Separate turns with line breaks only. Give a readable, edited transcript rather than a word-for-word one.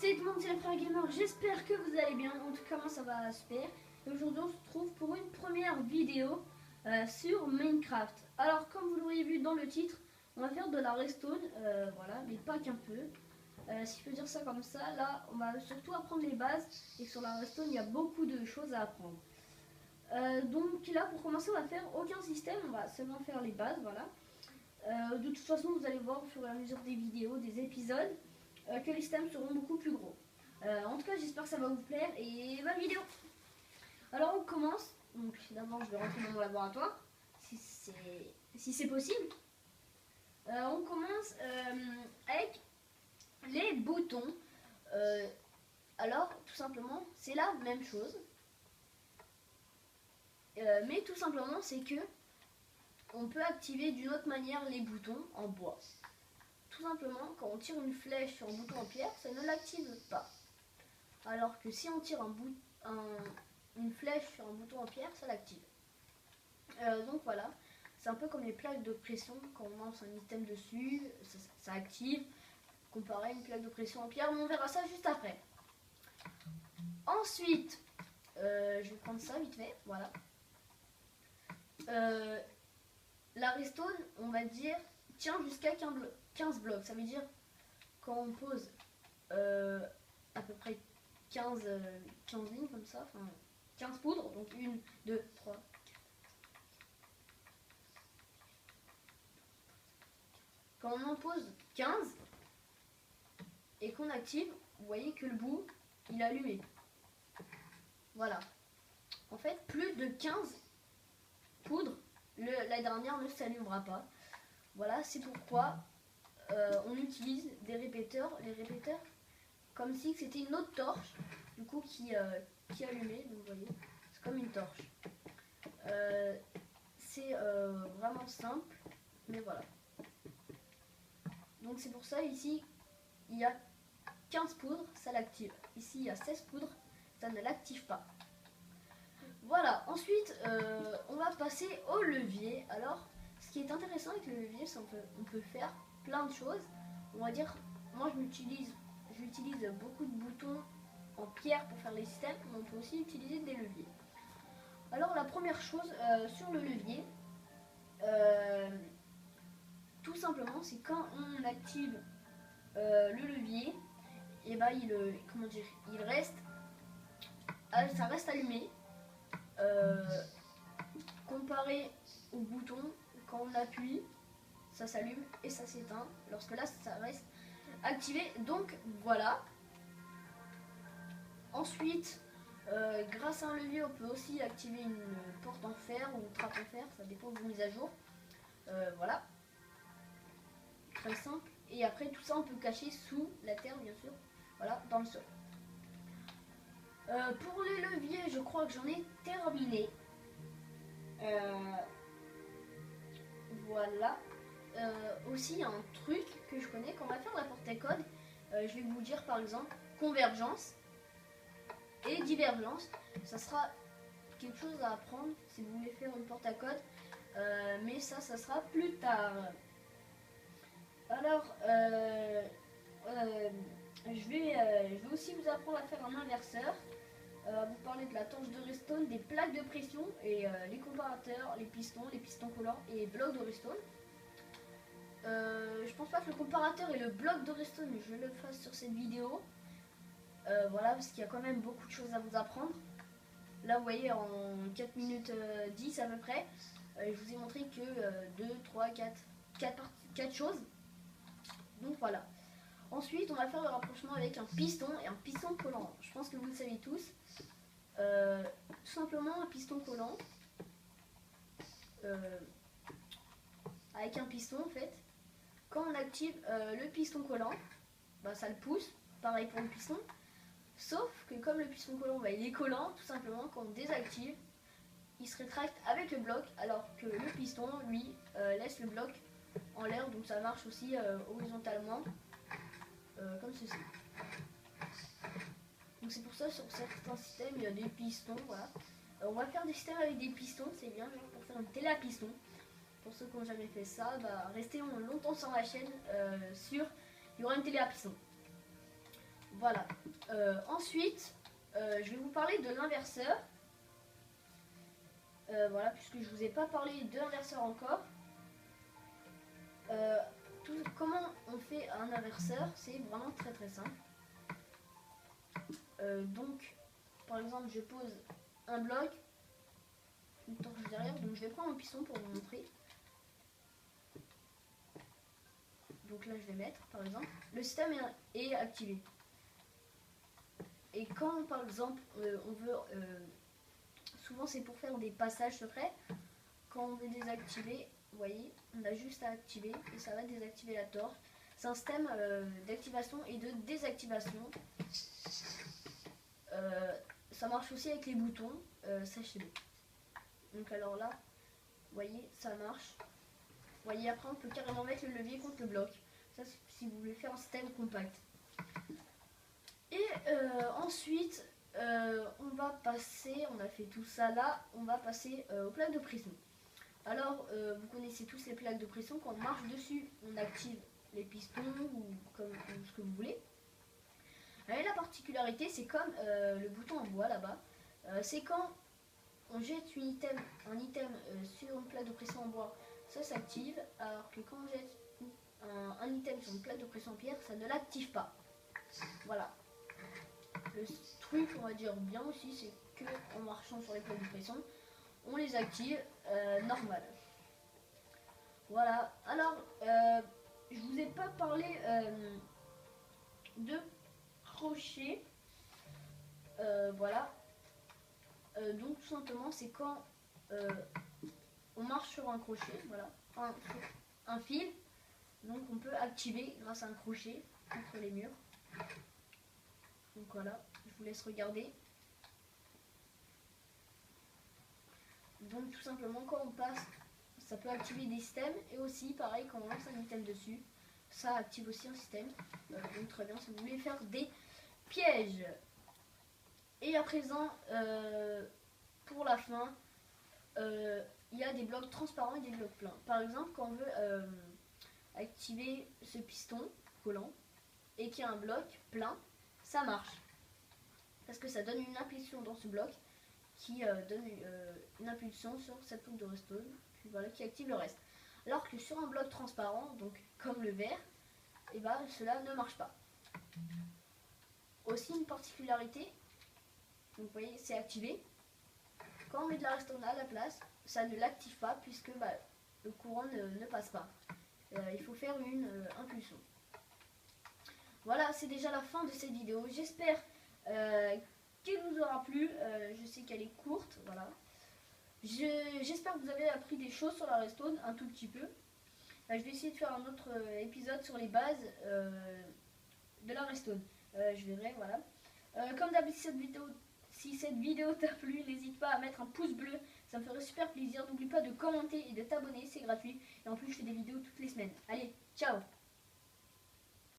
Salut tout le monde, c'est le frère gamer, j'espère que vous allez bien, en tout cas moi ça va super. Et aujourd'hui on se retrouve pour une première vidéo sur Minecraft. Alors comme vous l'auriez vu dans le titre, on va faire de la redstone, voilà, mais pas qu'un peu. Si je peux dire ça comme ça, là on va surtout apprendre les bases et sur la redstone il y a beaucoup de choses à apprendre. Donc là pour commencer on va faire aucun système, on va seulement faire les bases, voilà. De toute façon vous allez voir au fur et à mesure des vidéos, des épisodes, que les systèmes seront beaucoup plus gros. En tout cas j'espère que ça va vous plaire et bonne vidéo. Alors on commence, donc d'abord je vais rentrer dans mon laboratoire, si c'est possible. On commence avec les boutons. Alors tout simplement c'est la même chose. Mais tout simplement c'est que on peut activer d'une autre manière les boutons en bois. Tout simplement, quand on tire une flèche sur un bouton en pierre, ça ne l'active pas. Alors que si on tire une flèche sur un bouton en pierre, ça l'active. Donc voilà, c'est un peu comme les plaques de pression, quand on lance un item dessus, ça active, comparé à une plaque de pression en pierre, mais on verra ça juste après. Ensuite, je vais prendre ça vite fait, voilà. La redstone, on va dire, tient jusqu'à 15 blocs. Ça veut dire quand on pose à peu près 15 lignes comme ça, enfin 15 poudres, donc 1, 2, 3, 4. Quand on en pose 15 et qu'on active, vous voyez que le bout, il est allumé. Voilà. En fait, plus de 15 poudres, la dernière ne s'allumera pas. Voilà, c'est pourquoi on utilise des répéteurs. Les répéteurs, comme si c'était une autre torche, du coup qui allumait. Donc vous voyez, c'est comme une torche. C'est vraiment simple, mais voilà. Donc c'est pour ça ici il y a 15 poudres, ça l'active. Ici il y a 16 poudres, ça ne l'active pas. Voilà, ensuite on va passer au levier. Alors ce qui est intéressant avec le levier, c'est qu'on peut faire plein de choses. On va dire, moi j'utilise beaucoup de boutons en pierre pour faire les systèmes, mais on peut aussi utiliser des leviers. Alors la première chose sur le levier, tout simplement c'est quand on active le levier, et ben il reste, ça reste allumé. Comparé au bouton, quand on appuie, ça s'allume et ça s'éteint. Lorsque là, ça reste activé. Donc voilà. Ensuite, grâce à un levier, on peut aussi activer une porte en fer ou une trappe en fer. Ça dépend de vos mises à jour. Voilà. Très simple. Et après, tout ça, on peut cacher sous la terre, bien sûr. Voilà, dans le sol. Pour les leviers, je crois que j'en ai terminé. Voilà. Aussi, il y a un truc que je connais. Quand on va faire la porte-à-code, je vais vous dire par exemple convergence et divergence. Ça sera quelque chose à apprendre si vous voulez faire une porte-à-code, mais ça sera plus tard. Alors, je vais aussi vous apprendre à faire un inverseur. Vous parler de la torche de redstone, des plaques de pression et les comparateurs, les pistons collants et blocs de redstone. Je pense pas que le comparateur et le bloc de redstone je le fasse sur cette vidéo. Voilà, parce qu'il y a quand même beaucoup de choses à vous apprendre. Là vous voyez en 4 minutes 10 à peu près, je vous ai montré que 2, 3, 4 choses. Donc voilà. Ensuite on va faire le rapprochement avec un piston et un piston collant. Je pense que vous le savez tous. Tout simplement un piston collant avec un piston en fait. Quand on active le piston collant, bah, ça le pousse, pareil pour le piston, sauf que comme le piston collant bah, il est collant, tout simplement quand on désactive, il se rétracte avec le bloc, alors que le piston lui laisse le bloc en l'air, donc ça marche aussi horizontalement comme ceci. Donc c'est pour ça sur certains systèmes il y a des pistons, voilà. On va faire des systèmes avec des pistons, c'est bien, genre pour faire une télé à piston. Pour ceux qui n'ont jamais fait ça, bah, restez longtemps sur la chaîne, il y aura une télé à piston. Voilà. Ensuite, je vais vous parler de l'inverseur. Voilà, puisque je vous ai pas parlé de l'inverseur encore. Comment on fait un inverseur, c'est vraiment très très simple. Donc, par exemple, je pose un bloc, une torche derrière, donc je vais prendre un piston pour vous montrer. Donc là, je vais mettre, par exemple, le système est activé. Et quand, par exemple, on veut, souvent c'est pour faire des passages secrets, quand on veut désactiver, vous voyez, on a juste à activer et ça va désactiver la torche. C'est un système d'activation et de désactivation. Ça marche aussi avec les boutons, sachez-le. Donc alors là, vous voyez, ça marche. Vous voyez, après on peut carrément mettre le levier contre le bloc. Ça, si vous voulez faire un système compact. Et ensuite, on va passer, on a fait tout ça là, on va passer aux plaques de pression. Alors, vous connaissez tous les plaques de pression, quand on marche dessus, on active les pistons ou comme ce que vous voulez. Et la particularité, c'est comme le bouton en bois là-bas, c'est quand on jette un item sur une plaque de pression en bois, ça s'active, alors que quand on jette un item sur une plaque de pression en pierre, ça ne l'active pas. Voilà. Le truc, on va dire bien aussi, c'est que en marchant sur les plaques de pression, on les active normal. Voilà. Alors, je vous ai pas parlé de crochet. Voilà. Donc tout simplement, c'est quand on marche sur un crochet, voilà, un fil. Donc on peut activer grâce à un crochet contre les murs. Donc voilà, je vous laisse regarder. Donc tout simplement quand on passe, ça peut activer des systèmes et aussi pareil quand on lance un item dessus, ça active aussi un système. Donc très bien si vous voulez faire des pièges. Et à présent, pour la fin, il y a des blocs transparents et des blocs pleins. Par exemple, quand on veut activer ce piston collant et qu'il y a un bloc plein, ça marche. Parce que ça donne une impulsion dans ce bloc qui donne une impulsion sur cette touche de redstone, puis voilà, qui active le reste. Alors que sur un bloc transparent, donc comme le verre, et ben, cela ne marche pas. Aussi une particularité, donc vous voyez, c'est activé. Quand on met de la redstone à la place, ça ne l'active pas puisque le courant ne passe pas. Il faut faire une impulsion. Voilà, c'est déjà la fin de cette vidéo. J'espère qu'elle vous aura plu. Je sais qu'elle est courte, voilà. J'espère que vous avez appris des choses sur la redstone, un tout petit peu. Je vais essayer de faire un autre épisode sur les bases de la redstone. Je verrai, voilà. Comme d'habitude, si cette vidéo t'a plu, n'hésite pas à mettre un pouce bleu, ça me ferait super plaisir. N'oublie pas de commenter et de t'abonner, c'est gratuit. Et en plus, je fais des vidéos toutes les semaines. Allez, ciao!